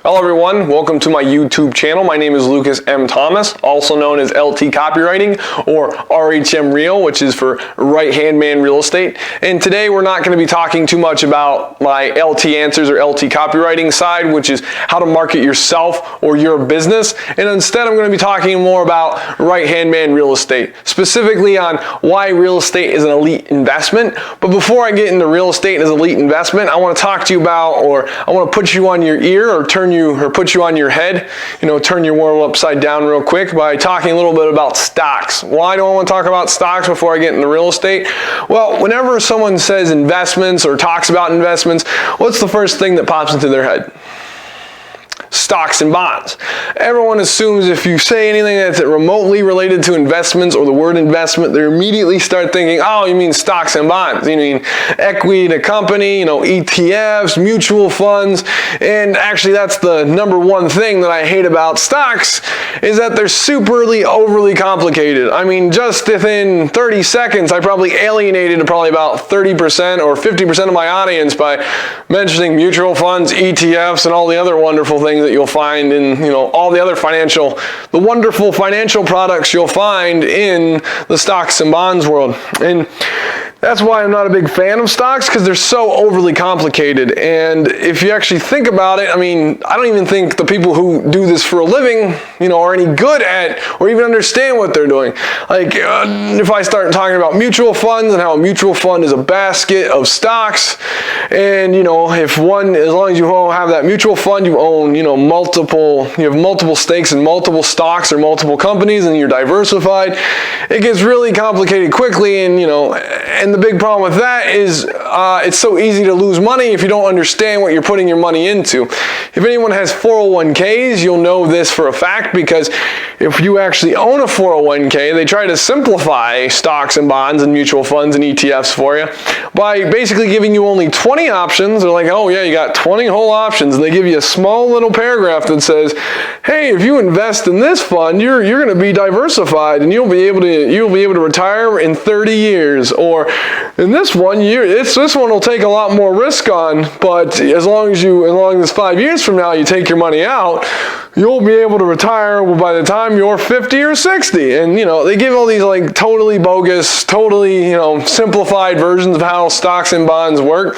Hello everyone, welcome to my YouTube channel. My name is Lucas M. Thomas, also known as LT Copywriting or RHM Real, which is for Right Hand Man Real Estate. And today we're not going to be talking too much about my LT Answers or LT Copywriting side, which is how to market yourself or your business. And instead I'm going to be talking more about Right Hand Man Real Estate, specifically on why real estate is an elite investment. But before I get into real estate as an elite investment, I want to talk to you about, or I want to put you on your ear or put you on your head, turn your world upside down real quick by talking a little bit about stocks. Why do I want to talk about stocks before I get into real estate? Well, whenever someone says investments or talks about investments, what's the first thing that pops into their head? Stocks and bonds. Everyone assumes if you say anything that's remotely related to investments or the word investment, they immediately start thinking, oh, you mean stocks and bonds. You mean equity in a company, ETFs, mutual funds. And actually that's the number one thing that I hate about stocks is that they're superly overly complicated. I mean, just within 30 seconds, I probably alienated about 30% or 50% of my audience by mentioning mutual funds, ETFs, and all the other wonderful things that you'll find in all the other the wonderful financial products you'll find in the stocks and bonds world. And that's why I'm not a big fan of stocks, because they're so overly complicated. And if you actually think about it, I mean, I don't even think the people who do this for a living, are any good at or even understand what they're doing. Like if I start talking about mutual funds and how a mutual fund is a basket of stocks, and as long as you have that mutual fund, you own, you have multiple stakes in multiple stocks or multiple companies, and you're diversified, it gets really complicated quickly. And the big problem with that is it's so easy to lose money if you don't understand what you're putting your money into. If anyone has 401ks, you'll know this for a fact, because if you actually own a 401k, they try to simplify stocks and bonds and mutual funds and ETFs for you by basically giving you only 20 options. They're like, oh yeah, you got 20 whole options, and they give you a small little paragraph that says, hey, if you invest in this fund, you're going to be diversified and you'll be able to retire in 30 years. Or in this one, this one will take a lot more risk on, but as long as 5 years from now you take your money out, you'll be able to retire by the time you're 50 or 60. And they give all these like totally bogus, totally simplified versions of how stocks and bonds work.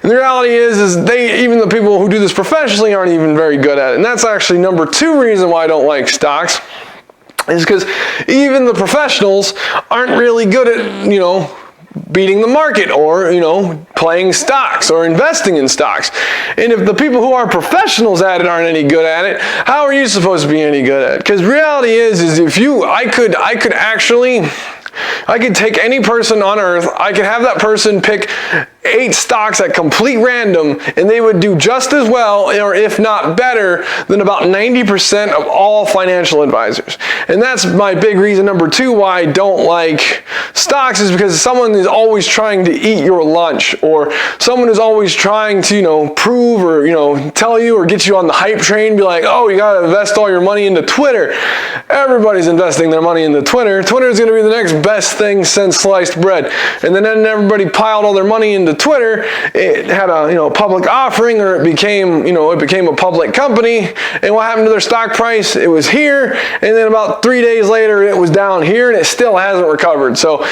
And the reality is even the people who do this professionally aren't even very good at it. And that's actually number 2 reason why I don't like stocks, is because even the professionals aren't really good at beating the market or playing stocks or investing in stocks. And if the people who are professionals at it aren't any good at it, how are you supposed to be any good at it? Because reality is if I could take any person on earth, I could have that person pick 8 stocks at complete random, and they would do just as well, or if not better, than about 90% of all financial advisors. And that's my big reason number 2 why I don't like stocks, is because someone is always trying to eat your lunch, or someone is always trying to prove or tell you or get you on the hype train, be like, oh, you gotta invest all your money into Twitter. Everybody's investing their money into Twitter. Twitter is going to be the next best thing since sliced bread. And then everybody piled all their money into Twitter. It had a public offering, or it became a public company. And what happened to their stock price? It was here, and then about 3 days later it was down here, and it still hasn't recovered. So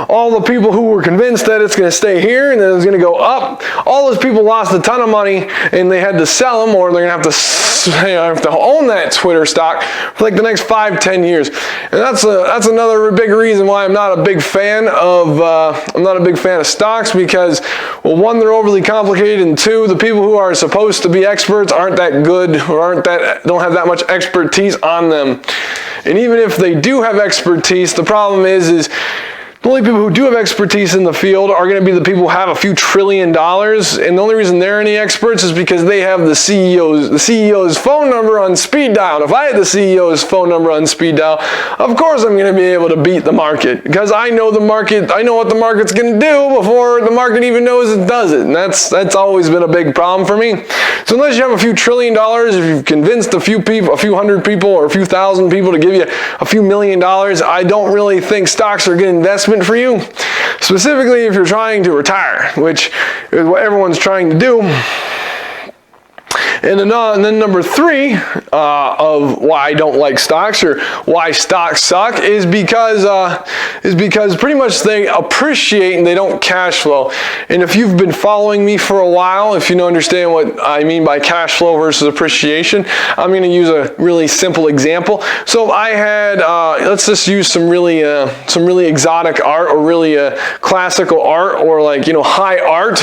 all the people who were convinced that it's going to stay here and that it was going to go up, all those people lost a ton of money, and they had to sell them, or they're going to have to own that Twitter stock for like the next 5-10 years. And that's another big reason why I'm not a big fan of stocks, because, well, 1, they're overly complicated, and 2, the people who are supposed to be experts aren't that good, or don't have that much expertise on them. And even if they do have expertise, the problem is the only people who do have expertise in the field are going to be the people who have a few $1 trillion, and the only reason they're any experts is because they have the CEO's phone number on speed dial. And if I had the CEO's phone number on speed dial, of course I'm going to be able to beat the market, because I know the market. I know what the market's going to do before the market even knows it does it, and that's always been a big problem for me. So unless you have a few $1 trillion, if you've convinced a few people, a few hundred people, or a few thousand people to give you a few $1 million, I don't really think stocks are a good investment for you, specifically if you're trying to retire, which is what everyone's trying to do. And then number 3 of why I don't like stocks, or why stocks suck, is because pretty much they appreciate and they don't cash flow. And if you've been following me for a while, if you understand what I mean by cash flow versus appreciation, I'm going to use a really simple example. So I had, let's just use some really exotic art, or really classical art, or like, high art,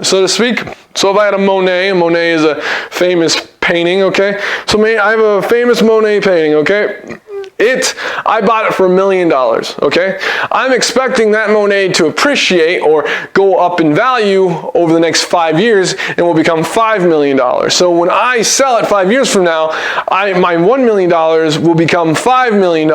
so to speak. So if I had a Monet is a famous painting, okay? So I have a famous Monet painting, okay? I bought it for $1 million, okay? I'm expecting that Monet to appreciate or go up in value over the next 5 years and will become $5 million. So when I sell it 5 years from now, my $1 million will become $5 million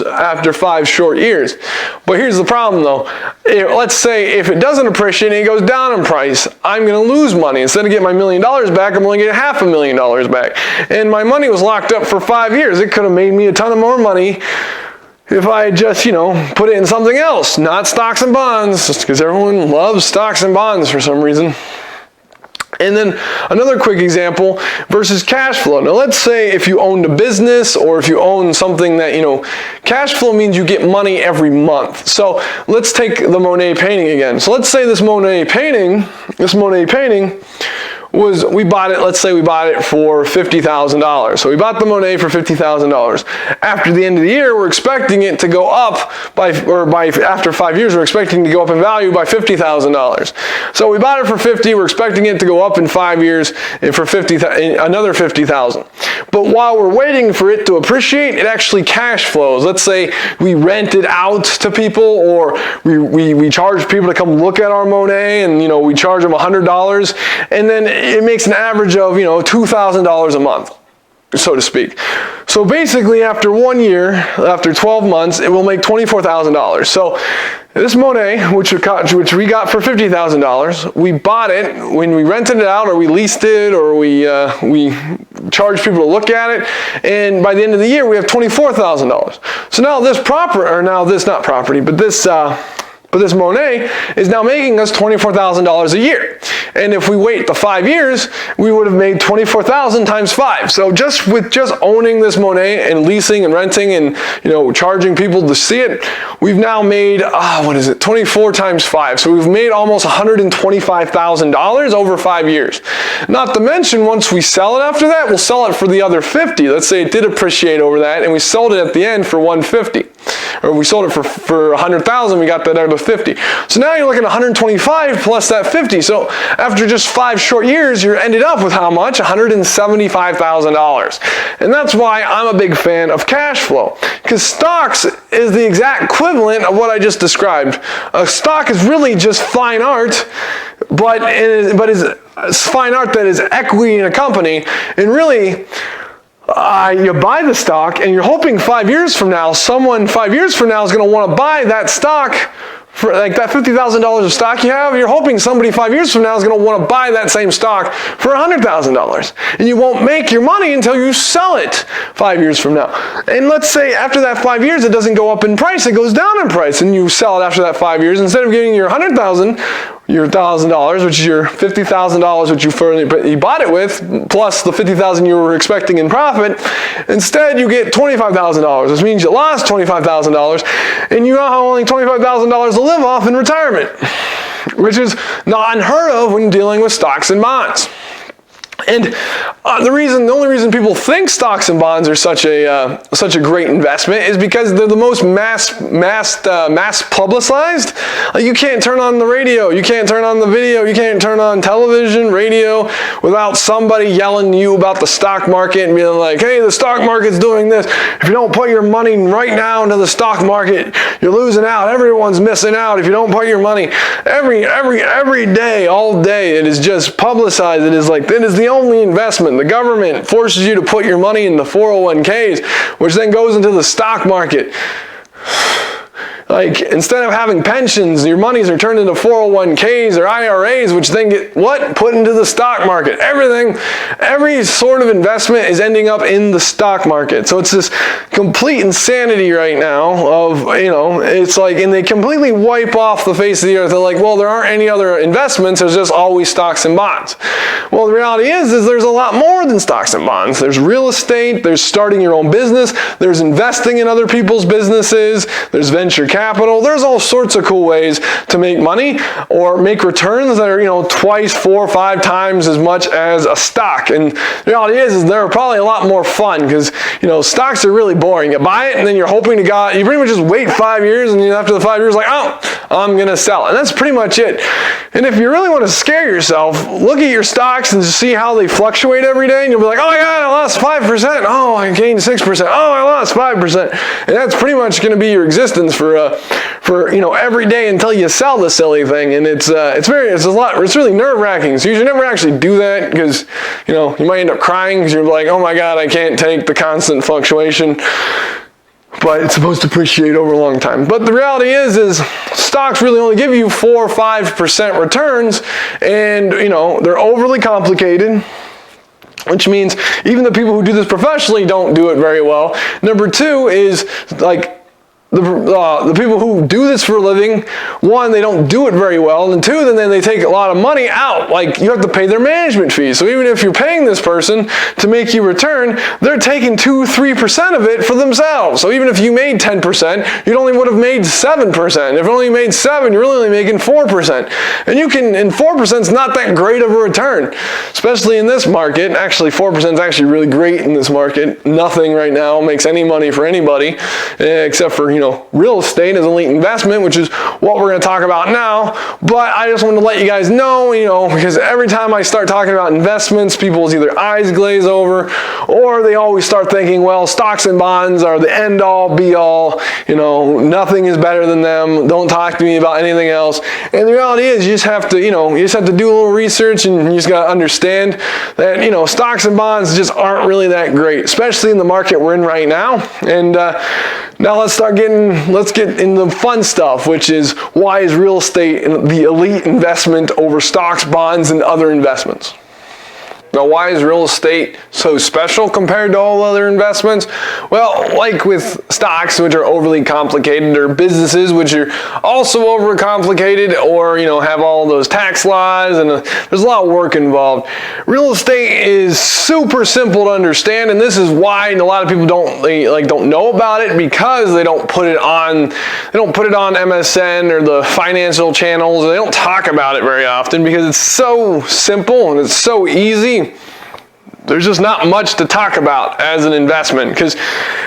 after 5 short years. But here's the problem though. Let's say if it doesn't appreciate and it goes down in price, I'm gonna lose money. Instead of getting my $1 million back, I'm only getting $500,000 back. And my money was locked up for 5 years. It could have made me a ton of more money if I just, put it in something else, not stocks and bonds, just because everyone loves stocks and bonds for some reason. And then another quick example versus cash flow. Now let's say if you owned a business, or if you own something that, cash flow means you get money every month. So let's take the Monet painting again. So let's say this Monet painting we bought it for $50,000. So we bought the Monet for $50,000. After the end of the year, we're expecting it to go up after 5 years, we're expecting to go up in value by $50,000. So we bought it for 50, we're expecting it to go up in 5 years and for another 50,000. But while we're waiting for it to appreciate, it actually cash flows. Let's say we rent it out to people, or we charge people to come look at our Monet, and we charge them $100, and then it makes an average of $2,000 a month, so to speak. So basically, after 1 year, after 12 months, it will make $24,000. So this Monet, which we got for $50,000, we bought it when we rented it out, or we leased it, or we charged people to look at it, and by the end of the year, we have $24,000. So now this this Monet is now making us $24,000 a year. And if we wait the 5 years, we would have made $24,000 times 5. So just owning this Monet and leasing and renting and charging people to see it, we've now made 24 times 5. So we've made almost $125,000 over 5 years. Not to mention, once we sell it after that, we'll sell it for the other 50. Let's say it did appreciate over that, and we sold it at the end for 150. Or we sold it for 100,000, we got that out of 50. So now you're looking at 125 plus that 50. So after just 5 short years, you're ended up with how much? $175,000. And that's why I'm a big fan of cash flow, because stocks is the exact equivalent of what I just described. A stock is really just fine art, but is fine art that is equity in a company, and really, you buy the stock and you're hoping 5 years from now, someone 5 years from now is going to want to buy that stock for like that $50,000 of stock you have. You're hoping somebody 5 years from now is going to want to buy that same stock for $100,000. And you won't make your money until you sell it 5 years from now. And let's say after that 5 years, it doesn't go up in price, it goes down in price, and you sell it after that 5 years. Instead of getting your $100,000, your $1,000, which is your $50,000, which you bought it with, plus the $50,000 you were expecting in profit, instead you get $25,000, which means you lost $25,000, and you now have only $25,000 to live off in retirement, which is not unheard of when dealing with stocks and bonds. And the only reason people think stocks and bonds are such a great investment is because they're the most mass publicized. Like, you can't turn on the radio, you can't turn on the video, you can't turn on television, radio without somebody yelling to you about the stock market and being like, "Hey, the stock market's doing this. If you don't put your money right now into the stock market, you're losing out. Everyone's missing out if you don't put your money." Every day, all day, it is just publicized. It is the only investment. The government forces you to put your money in the 401ks, which then goes into the stock market. Like, instead of having pensions, your monies are turned into 401ks or IRAs, which then get put into the stock market. Every sort of investment is ending up in the stock market. So it's this complete insanity right now of, it's like, and they completely wipe off the face of the earth. They're like, well, there aren't any other investments. There's just always stocks and bonds. Well, the reality is there's a lot more than stocks and bonds. There's real estate. There's starting your own business. There's investing in other people's businesses. There's venture capital. There's all sorts of cool ways to make money or make returns that are, twice, 4 or 5 times as much as a stock. And the reality is they're probably a lot more fun because, stocks are really boring. You buy it and then you're hoping to God, you pretty much just wait 5 years and after the 5 years, like, oh, I'm going to sell it. And that's pretty much it. And if you really want to scare yourself, look at your stocks and see how they fluctuate every day. And you'll be like, oh my God, I lost 5%. Oh, I gained 6%. Oh, I lost 5%. And that's pretty much going to be your existence for every day until you sell the silly thing. And it's really nerve-wracking. So you should never actually do that because, you might end up crying because you're like, oh my God, I can't take the constant fluctuation. But it's supposed to appreciate over a long time. But the reality is stocks really only give you 4 or 5% returns, and they're overly complicated, which means even the people who do this professionally don't do it very well. Number 2 is like the people who do this for a living, 1, they don't do it very well, and 2, then they take a lot of money out. Like, you have to pay their management fees. So even if you're paying this person to make you return, they're taking 2-3% of it for themselves. So even if you made 10%, you only would have made 7%. If you only made 7, you're really only making 4%. And 4% is not that great of a return, especially in this market. Actually, 4% is actually really great in this market. Nothing right now makes any money for anybody except for real estate as an elite investment, which is what we're going to talk about now. But I just wanted to let you guys know, because every time I start talking about investments, people's either eyes glaze over or they always start thinking, well, stocks and bonds are the end all be all, nothing is better than them. Don't talk to me about anything else. And the reality is you just have to, do a little research, and you just got to understand that, stocks and bonds just aren't really that great, especially in the market we're in right now. And now let's get into the fun stuff, which is why is real estate the elite investment over stocks, bonds, and other investments? Now, why is real estate so special compared to all other investments? Well, like with stocks, which are overly complicated, or businesses, which are also overcomplicated, or, have all those tax laws, and there's a lot of work involved. Real estate is super simple to understand, and this is why a lot of people don't know about it, because they don't put it on MSN or the financial channels. They don't talk about it very often because it's so simple and it's so easy. There's just not much to talk about as an investment, because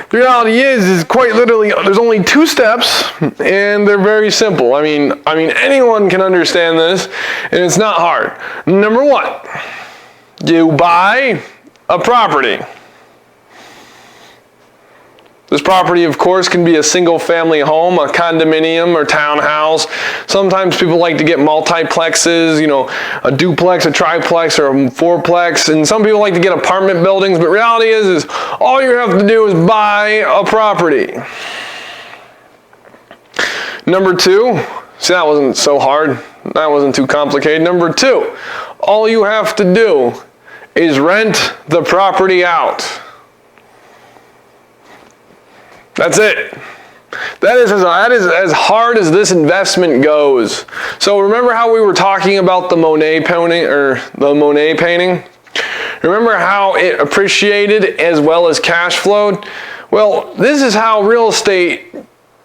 the reality is quite literally there's only 2 steps and they're very simple. I mean anyone can understand this, and it's not hard. Number 1, you buy a property. This property, of course, can be a single-family home, a condominium, or townhouse. Sometimes people like to get multiplexes, a duplex, a triplex, or a fourplex. And some people like to get apartment buildings. But reality is all you have to do is buy a property. Number 2, see, that wasn't so hard. That wasn't too complicated. Number 2, all you have to do is rent the property out. That's it. That is as hard as this investment goes. So remember how we were talking about the Monet painting? Remember how it appreciated as well as cash flowed? Well, this is how real estate,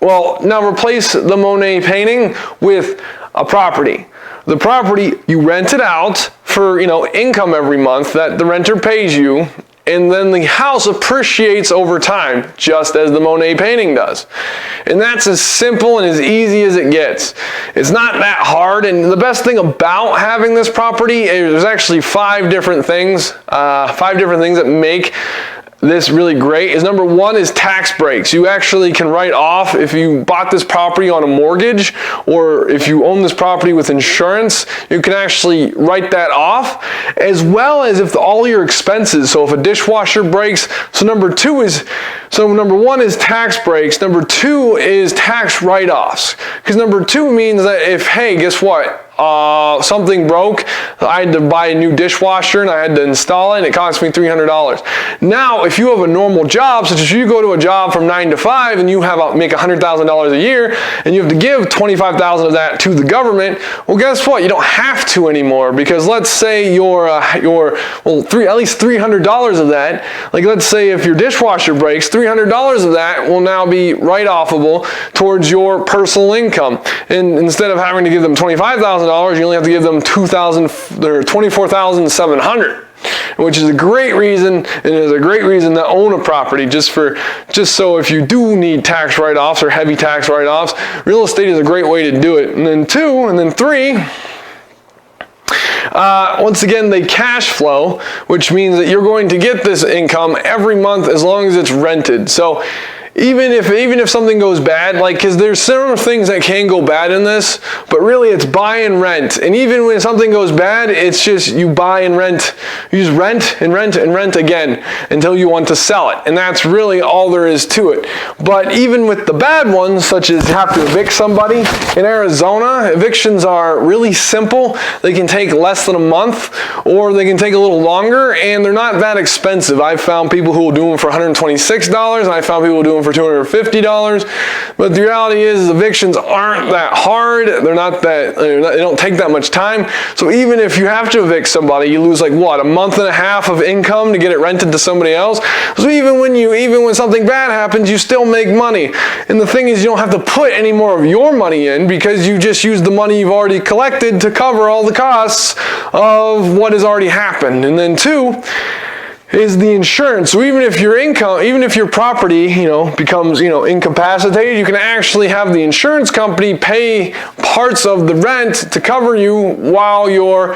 now replace the Monet painting with a property. The property, you rent it out for, income every month that the renter pays you, and then the house appreciates over time, just as the Monet painting does. And that's as simple and as easy as it gets. It's not that hard, and the best thing about having this property is there's actually 5 different things that make this really great is number one is tax breaks. You actually can write off if you bought this property on a mortgage, or if you own this property with insurance, you can actually write that off, as well as if all your expenses. So if a dishwasher breaks, so number one is tax breaks. Number two is tax write-offs. Because number two means that if, hey, guess what? Something broke, I had to buy a new dishwasher and I had to install it and it cost me $300. Now, if you have a normal job, such as you go to a job from 9 to 5 and you make $100,000 a year and you have to give $25,000 of that to the government, well, guess what? You don't have to anymore, because let's say at least $300 of that, like let's say if your dishwasher breaks, $300 of that will now be write-offable towards your personal income. And instead of having to give them $25,000, you only have to give them $24,700, which is a great reason, and is a great reason to own a property, just so if you do need tax write-offs or heavy tax write-offs, real estate is a great way to do it. And then three, once again, they cash flow, which means that you're going to get this income every month as long as it's rented. So even if something goes bad, because there's several things that can go bad in this, but really it's buy and rent. And even when something goes bad, it's just you buy and rent. You just rent and rent and rent again until you want to sell it. And that's really all there is to it. But even with the bad ones, such as you have to evict somebody, in Arizona, evictions are really simple. They can take less than a month, or they can take a little longer, and they're not that expensive. I've found people who will do them for $126, and I found people who do them for $250. But the reality is evictions aren't that hard. They don't take that much time. So even if you have to evict somebody, you lose a month and a half of income to get it rented to somebody else. So even when something bad happens, you still make money. And the thing is, you don't have to put any more of your money in, because you just use the money you've already collected to cover all the costs of what has already happened. And then two is the insurance. So even if your property, becomes, incapacitated, you can actually have the insurance company pay parts of the rent to cover you while you're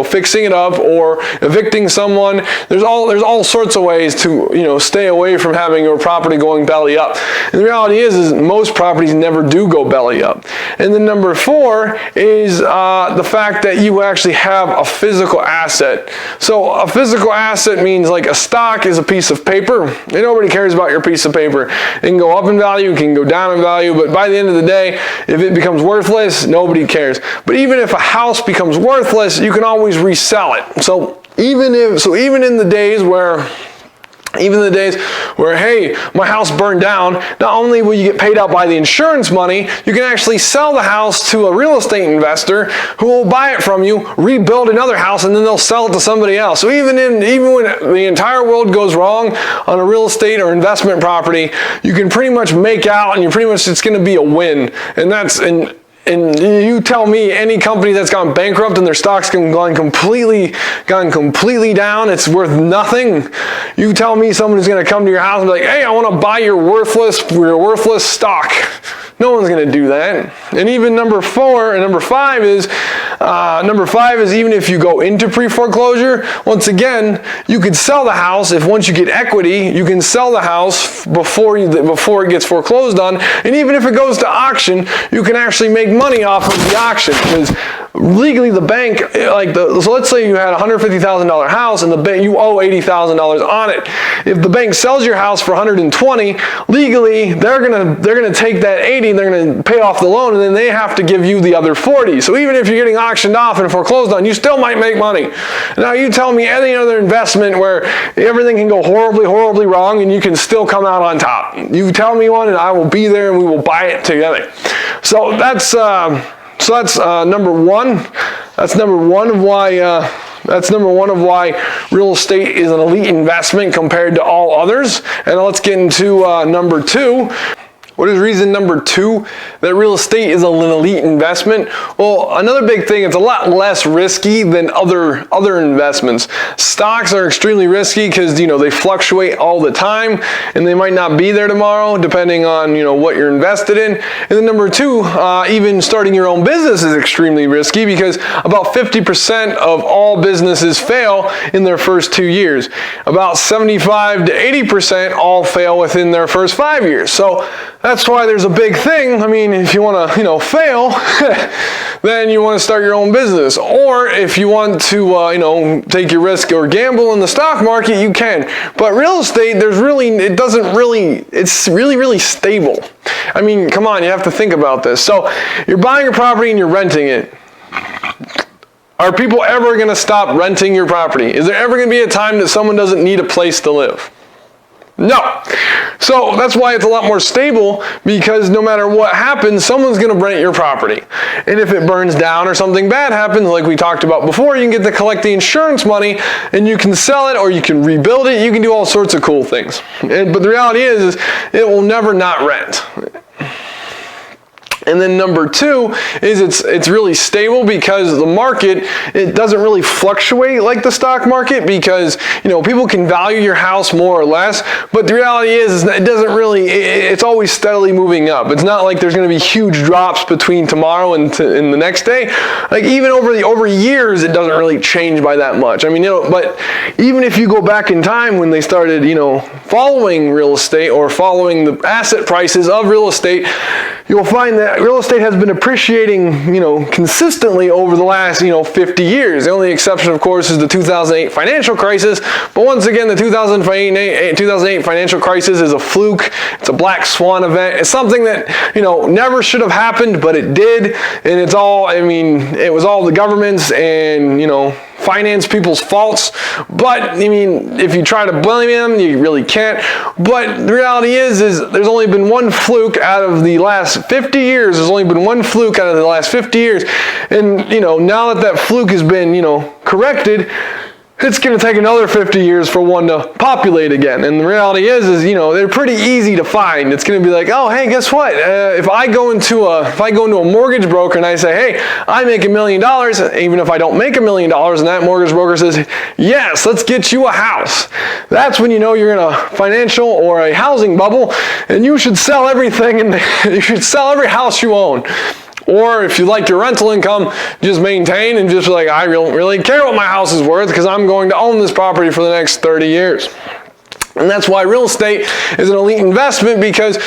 fixing it up or evicting someone. There's all sorts of ways to, stay away from having your property going belly up. And the reality is most properties never do go belly up. And then number four is the fact that you actually have a physical asset. So a physical asset means a stock is a piece of paper, and nobody cares about your piece of paper. It can go up in value, it can go down in value, but by the end of the day, if it becomes worthless, nobody cares. But even if a house becomes worthless, you can always resell it. So even in the days where, hey, my house burned down, not only will you get paid out by the insurance money, you can actually sell the house to a real estate investor who will buy it from you, rebuild another house, and then they'll sell it to somebody else. So even when the entire world goes wrong on a real estate or investment property, you can pretty much make out, and it's going to be a win. And you tell me any company that's gone bankrupt and their stock's gone completely down, it's worth nothing. You tell me someone is going to come to your house and be like, hey, I want to buy your worthless stock. No one's going to do that. And even number five is even if you go into pre-foreclosure, once again, you could sell the house. Once you get equity, you can sell the house before it gets foreclosed on. And even if it goes to auction, you can actually make money off of the auction, because legally the bank, so let's say you had a $150,000 house and you owe $80,000 on it. If the bank sells your house for $120,000, legally they're gonna take that $80,000 and they're gonna pay off the loan, and then they have to give you the other $40,000. So even if you're getting auctioned off and foreclosed on, you still might make money. Now you tell me any other investment where everything can go horribly, horribly wrong and you can still come out on top. You tell me one and I will be there and we will buy it together. So that's number one. That's number one of why real estate is an elite investment compared to all others. And let's get into number two, What is reason number 2 that real estate is an elite investment? Well, another big thing, it's a lot less risky than other investments. Stocks are extremely risky because, they fluctuate all the time and they might not be there tomorrow depending on, what you're invested in. And then number 2, even starting your own business is extremely risky because about 50% of all businesses fail in their first 2 years. About 75 to 80% all fail within their first 5 years. So that's why there's a big thing. I mean, if you want to, fail, then you want to start your own business. Or if you want to, take your risk or gamble in the stock market, you can. But real estate, it's really, really stable. I mean, come on, you have to think about this. So you're buying a property and you're renting it. Are people ever going to stop renting your property? Is there ever going to be a time that someone doesn't need a place to live? No. So that's why it's a lot more stable, because no matter what happens, someone's going to rent your property. And if it burns down or something bad happens, like we talked about before, you can get to collect the insurance money and you can sell it or you can rebuild it. You can do all sorts of cool things. But the reality is it will never not rent. And then number 2 is it's really stable because the market, it doesn't really fluctuate like the stock market because, people can value your house more or less, but the reality is it doesn't really, it's always steadily moving up. It's not like there's going to be huge drops between tomorrow and the next day. Like even over years, it doesn't really change by that much. I mean, but even if you go back in time when they started, following real estate or following the asset prices of real estate, you'll find that real estate has been appreciating, consistently over the last, 50 years. The only exception, of course, is the 2008 financial crisis. But once again, the 2008 financial crisis is a fluke. It's a black swan event. It's something that, never should have happened, but it did. And it was all the government's and, finance people's faults. But if you try to blame them, you really can't. But the reality is there's only been one fluke out of the last 50 years. There's only been one fluke out of the last 50 years. And now that fluke has been corrected, it's going to take another 50 years for one to populate again. And the reality is they're pretty easy to find. It's going to be like, oh, hey, guess what? If I go into a mortgage broker and I say, hey, I make $1 million, even if I don't make $1 million, and that mortgage broker says, yes, let's get you a house. That's when you're in a financial or a housing bubble, and you should sell everything, and you should sell every house you own. Or if you like your rental income, just maintain and just like, I don't really care what my house is worth because I'm going to own this property for the next 30 years. And that's why real estate is an elite investment because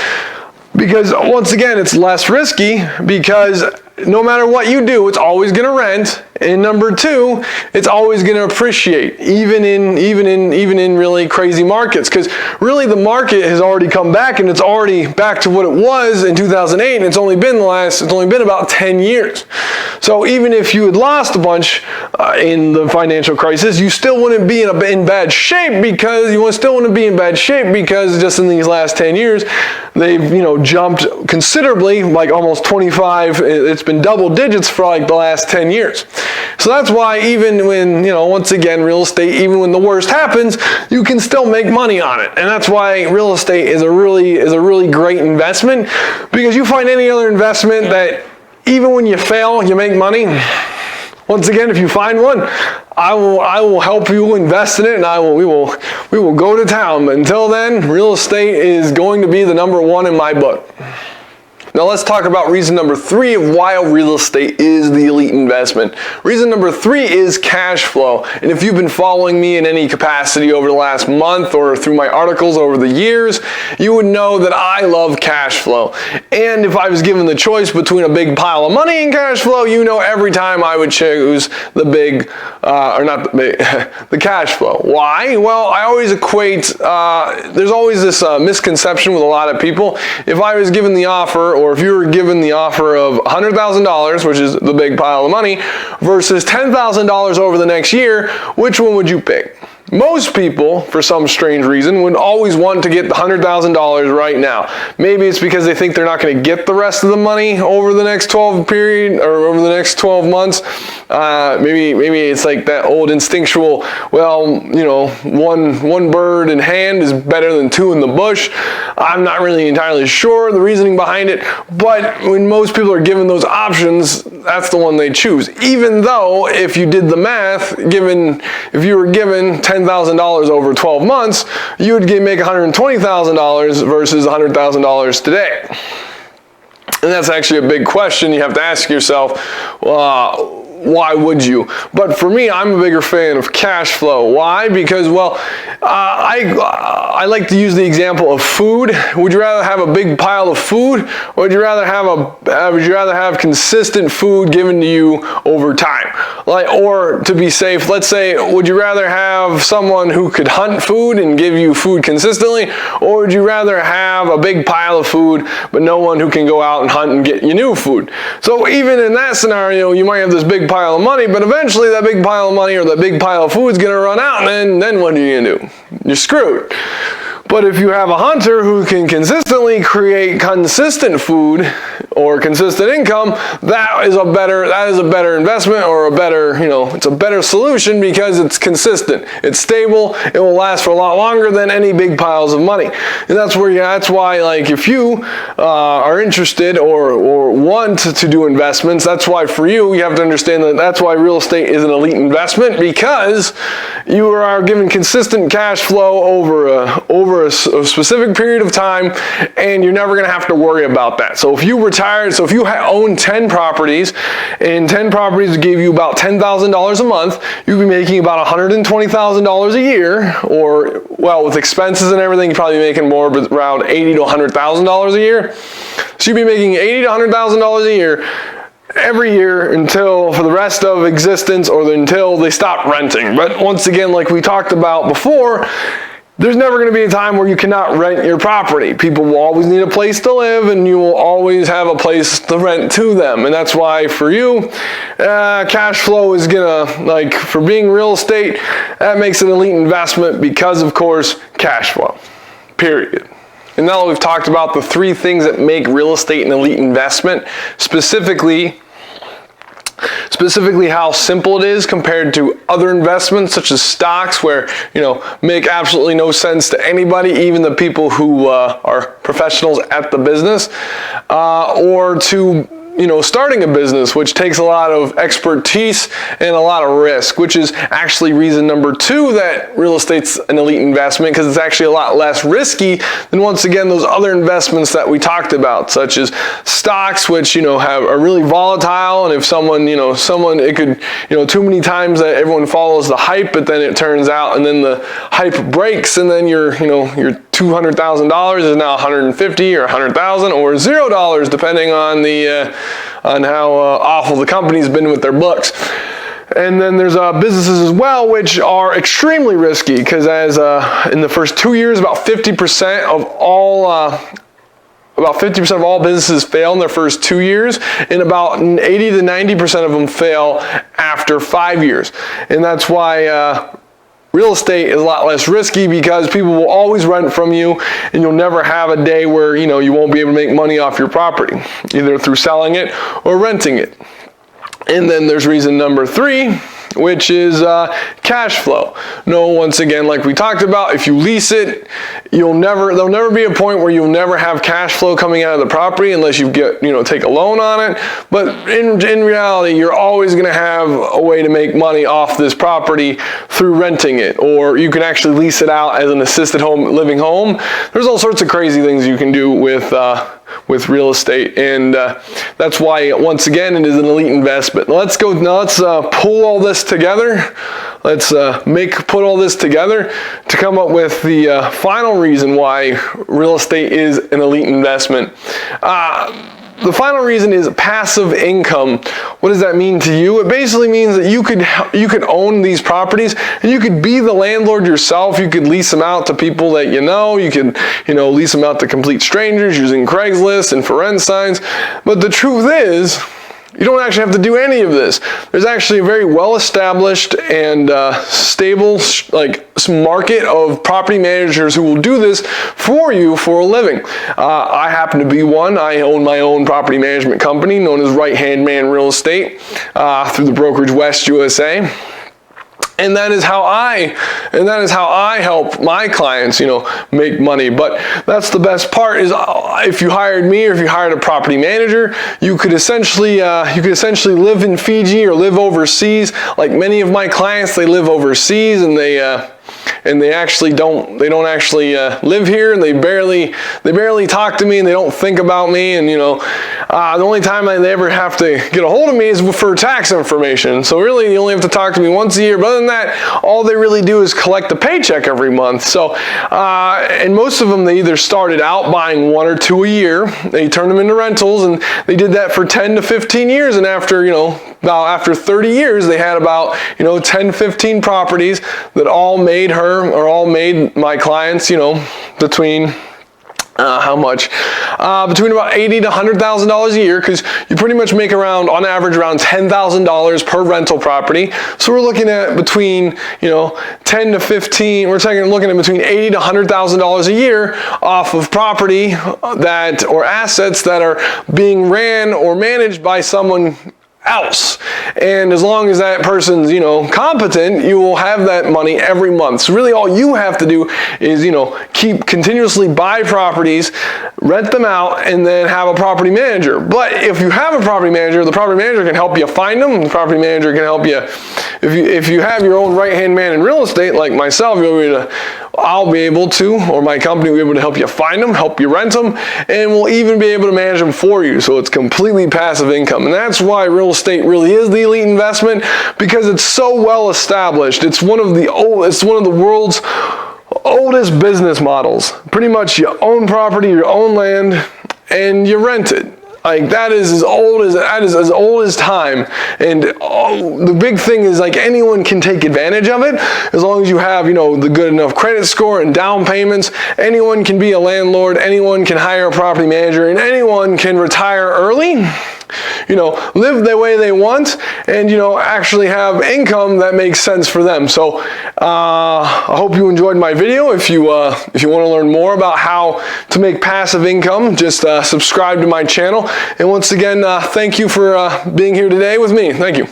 once again, it's less risky because no matter what you do, it's always going to rent. And number 2, it's always going to appreciate, even in really crazy markets. Because really the market has already come back and it's already back to what it was in 2008. And it's only been about 10 years. So even if you had lost a bunch in the financial crisis, you still wouldn't be in bad shape because just in these last 10 years, they've jumped considerably, like almost 25. It's been double digits for like the last 10 years. So that's why even when, once again, real estate, even when the worst happens, you can still make money on it. And that's why real estate is a really great investment, because you find any other investment that even when you fail, you make money. Once again, if you find one, I will help you invest in it, and we will go to town. But until then, real estate is going to be the number 1 in my book. Now let's talk about reason number 3 of why real estate is the elite investment. Reason number 3 is cash flow. And if you've been following me in any capacity over the last month or through my articles over the years, you would know that I love cash flow. And if I was given the choice between a big pile of money and cash flow, every time I would choose the the cash flow. Why? Well, I always equate, there's always this misconception with a lot of people. If I was given the offer, or if you were given the offer of $100,000, which is the big pile of money, versus $10,000 over the next year, which one would you pick? Most people, for some strange reason, would always want to get the $100,000 right now. Maybe it's because they think they're not going to get the rest of the money over the next 12 months. Maybe it's like that old instinctual, one bird in hand is better than two in the bush. I'm not really entirely sure the reasoning behind it, but when most people are given those options, that's the one they choose. Even though, if you did the math, if you were given $10,000 over 12 months, you would make $120,000 versus $100,000 today. And that's actually a big question you have to ask yourself. Why would you? But for me, I'm a bigger fan of cash flow. Why? Because, I like to use the example of food. Would you rather have a big pile of food, or would you rather have consistent food given to you over time? Or to be safe, let's say, would you rather have someone who could hunt food and give you food consistently, or would you rather have a big pile of food but no one who can go out and hunt and get you new food? So even in that scenario, you might have this big pile of money, but eventually that big pile of money or that big pile of food is going to run out, and then what are you going to do? You're screwed. But if you have a hunter who can consistently create consistent food or consistent income, that is a better investment, or it's a better solution because it's consistent, it's stable, it will last for a lot longer than any big piles of money. And that's why, if you are interested or want to do investments, that's why for you have to understand that's why real estate is an elite investment, because you are given consistent cash flow over a specific period of time, and you're never going to have to worry about that. So if you own 10 properties, and 10 properties gave you about $10,000 a month, you'd be making about $120,000 a year, or, with expenses and everything, you're probably making more, but around $80,000 to $100,000 a year. So you'd be making $80,000 to $100,000 a year every year for the rest of existence, or until they stop renting. But once again, like we talked about before, there's never going to be a time where you cannot rent your property. People will always need a place to live, and you will always have a place to rent to them. And that's why for you, cash flow is for being real estate, that makes it an elite investment because, of course, cash flow, period. And now that we've talked about the 3 things that make real estate an elite investment, specifically how simple it is compared to other investments such as stocks, where make absolutely no sense to anybody, even the people who are professionals at the business, or to starting a business, which takes a lot of expertise and a lot of risk, which is actually reason number 2 that real estate's an elite investment, because it's actually a lot less risky than, once again, those other investments that we talked about, such as stocks, which, are really volatile. And if it could, too many times that everyone follows the hype, but then it turns out, and then the hype breaks, and then your $200,000 is now $150,000 or $100,000 or $0, depending on how awful the company's been with their books. And then there's businesses as well, which are extremely risky, because in the first 2 years, about 50% of all businesses fail in their first 2 years, and about 80 to 90% of them fail after 5 years. And that's why real estate is a lot less risky, because people will always rent from you, and you'll never have a day where you won't be able to make money off your property, either through selling it or renting it. And then there's reason number 3, which is cash flow. Once again, like we talked about, if you lease it, there'll never be a point where you'll never have cash flow coming out of the property unless you take a loan on it. But in reality, you're always going to have a way to make money off this property through renting it, or you can actually lease it out as an assisted living home. There's all sorts of crazy things you can do with real estate, and that's why, once again, it is an elite investment. Let's pull all this together. Let's put all this together to come up with the final reason why real estate is an elite investment. The final reason is passive income. What does that mean to you? It basically means that you could own these properties, and you could be the landlord yourself. You could lease them out to people that you could lease them out to complete strangers using Craigslist and for rent signs. But the truth is, You don't actually have to do any of this. There's actually a very well-established and stable market of property managers who will do this for you for a living. I happen to be one. I own my own property management company known as Right Hand Man Real Estate through the brokerage West USA. And that is how I help my clients, make money. But that's the best part is if you hired me or if you hired a property manager, you could essentially live in Fiji or live overseas. Like many of my clients, they live overseas and they don't actually live here, and they barely talk to me, and they don't think about me, and the only time they ever have to get a hold of me is for tax information. So really, you only have to talk to me once a year. But other than that, all they really do is collect the paycheck every month. So and most of them, they either started out buying 1 or 2 a year, they turned them into rentals, and they did that for 10 to 15 years, and after 30 years, they had about 10, 15 properties that all made my clients, between how much? Between about $80,000 to $100,000 a year, because you pretty much make on average around $10,000 per rental property. So we're looking at between 10 to 15. We're looking at between $80,000 to $100,000 a year off of property or assets that are being ran or managed by someone else. And as long as that person's competent, you will have that money every month. So really all you have to do is continuously buy properties, rent them out, and then have a property manager. But if you have a property manager, the property manager can help you find them. The property manager can help you if you have your own right-hand man in real estate like myself. I'll be able to, or my company will be able to help you find them, help you rent them, and we'll even be able to manage them for you. So it's completely passive income. And that's why real estate really is the elite investment, because it's so well established. It's one of the world's oldest business models. Pretty much you own property, you own land, and you rent it. That is as old as time. And the big thing is anyone can take advantage of it as long as you have the good enough credit score and down payments. Anyone can be a landlord, anyone can hire a property manager, and anyone can retire early, live the way they want, and actually have income that makes sense for them. So I hope you enjoyed my video. If you want to learn more about how to make passive income, just subscribe to my channel. And once again, thank you for being here today with me. Thank you.